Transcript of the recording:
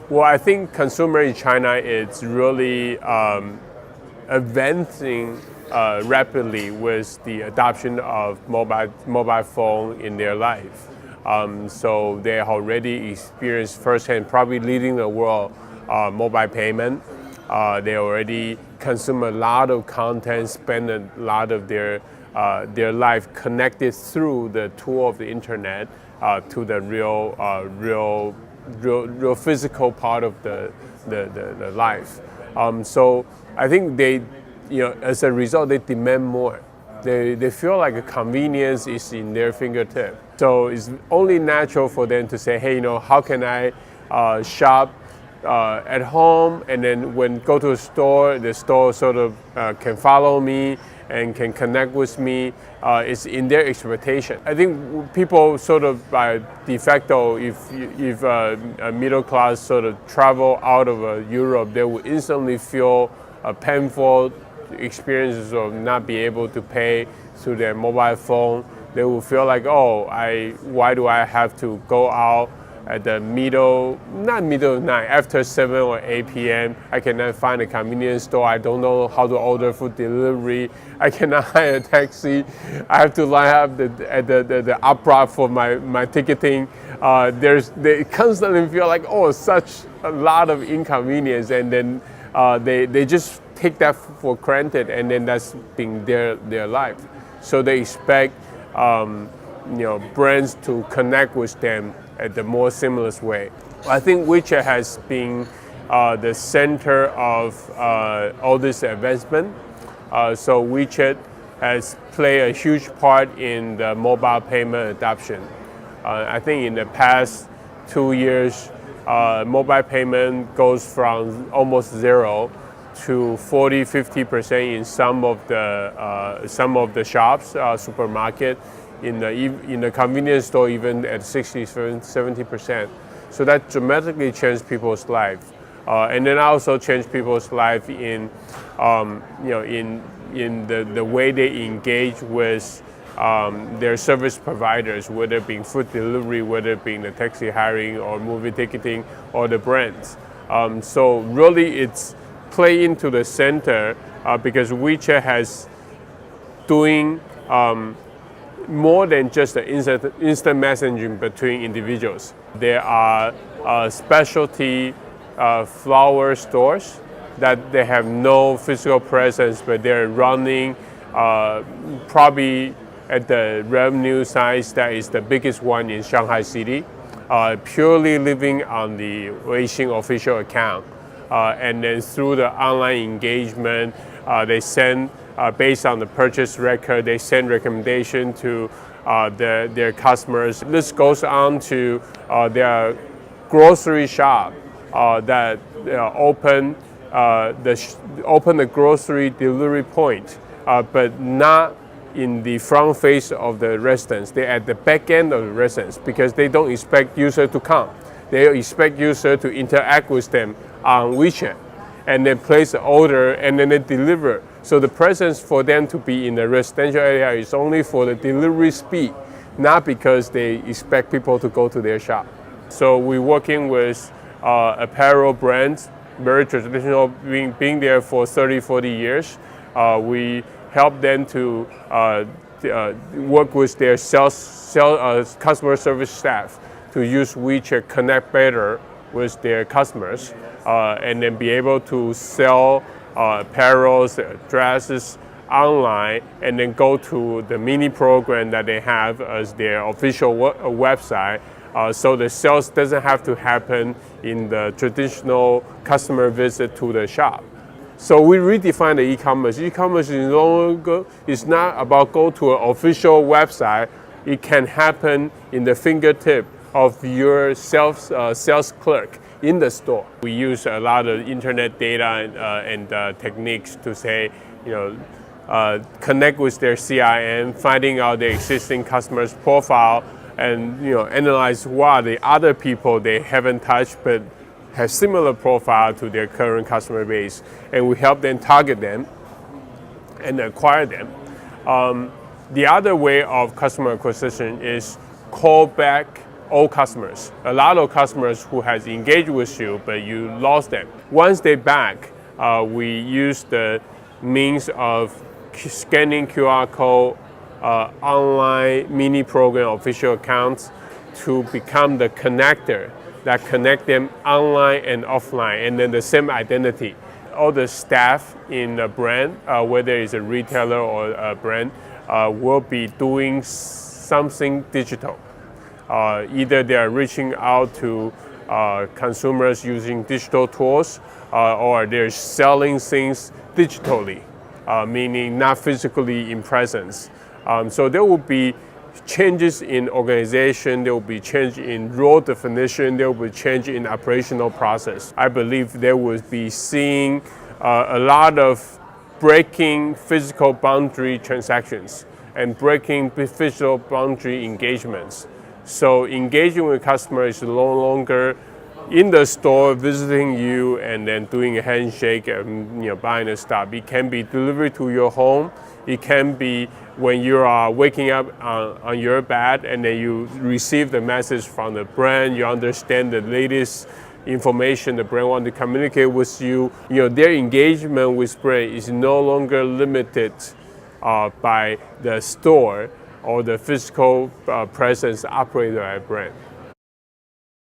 Well, I think consumer in China is really advancing rapidly with the adoption of mobile phone in their life. So they already experienced firsthand, probably leading the world, mobile payment. They already consume a lot of content, spend a lot of their life connected through the tool of the internet to the real physical part of the life. So I think they, as a result, they demand more. They feel like a convenience is in their fingertip. So it's only natural for them to say, hey, how can I shop at home, and then when go to a store, the store sort of can follow me and can connect with me. It's in their expectation. I think people sort of by de facto, if a middle class sort of travel out of Europe, they will instantly feel a painful experiences of not be able to pay through their mobile phone. They will feel like, why do I have to go out at the not middle of night, after 7 or 8 p.m. I cannot find a convenience store. I don't know how to order food delivery. I cannot hire a taxi. I have to line up at the opera for my ticketing. They constantly feel like, such a lot of inconvenience, and then they just take that for granted, and then that's been their life. So they expect brands to connect with them at the more seamless way. I think WeChat has been the center of all this advancement. So WeChat has played a huge part in the mobile payment adoption. I think in the past 2 years, mobile payment goes from almost zero to 40-50% in some of the shops, supermarket. In the convenience store, even at 60-70%. So that dramatically changed people's life, and then also changed people's life in the way they engage with their service providers, whether it being food delivery, whether it being the taxi hiring or movie ticketing or the brands. So really, it's play into the center because WeChat has doing more than just the instant messaging between individuals. There are specialty flower stores that they have no physical presence, but they're running probably at the revenue size that is the biggest one in Shanghai City, purely living on the Weixin official account. And then through the online engagement, they send based on the purchase record, they send recommendation to their customers. This goes on to their grocery shop that open the grocery delivery point, but not in the front face of the residence. They're at the back end of the residence because they don't expect user to come. They expect user to interact with them on WeChat and then place the order and then they deliver. So the presence for them to be in the residential area is only for the delivery speed, not because they expect people to go to their shop. So we're working with apparel brands, very traditional, being there for 30-40 years. We help them to work with their customer service staff to use WeChat connect better with their customers and then be able to sell apparels, dresses online, and then go to the mini program that they have as their official website. So the sales doesn't have to happen in the traditional customer visit to the shop. So we redefine the e-commerce. E-commerce is not about go to an official website. It can happen in the fingertip of your sales clerk in the store. We use a lot of internet data and techniques to say, connect with their CRM, finding out their existing customers' profile, and analyze what are the other people they haven't touched but have similar profile to their current customer base, and we help them target them and acquire them. The other way of customer acquisition is call back old customers, a lot of customers who has engaged with you, but you lost them. Once they're back, we use the means of scanning QR code, online mini program official accounts to become the connector that connect them online and offline, and then the same identity. All the staff in a brand, whether it's a retailer or a brand, will be doing something digital. Either they are reaching out to consumers using digital tools, or they're selling things digitally, meaning not physically in presence. So there will be changes in organization, there will be change in role definition, there will be change in operational process. I believe there will be seeing a lot of breaking physical boundary transactions and breaking physical boundary engagements. So engaging with customers is no longer in the store visiting you and then doing a handshake and buying the stuff. It can be delivered to your home. It can be when you are waking up on your bed and then you receive the message from the brand. You understand the latest information the brand wants to communicate with you. Their engagement with brand is no longer limited by the store or the physical presence operated by a brand.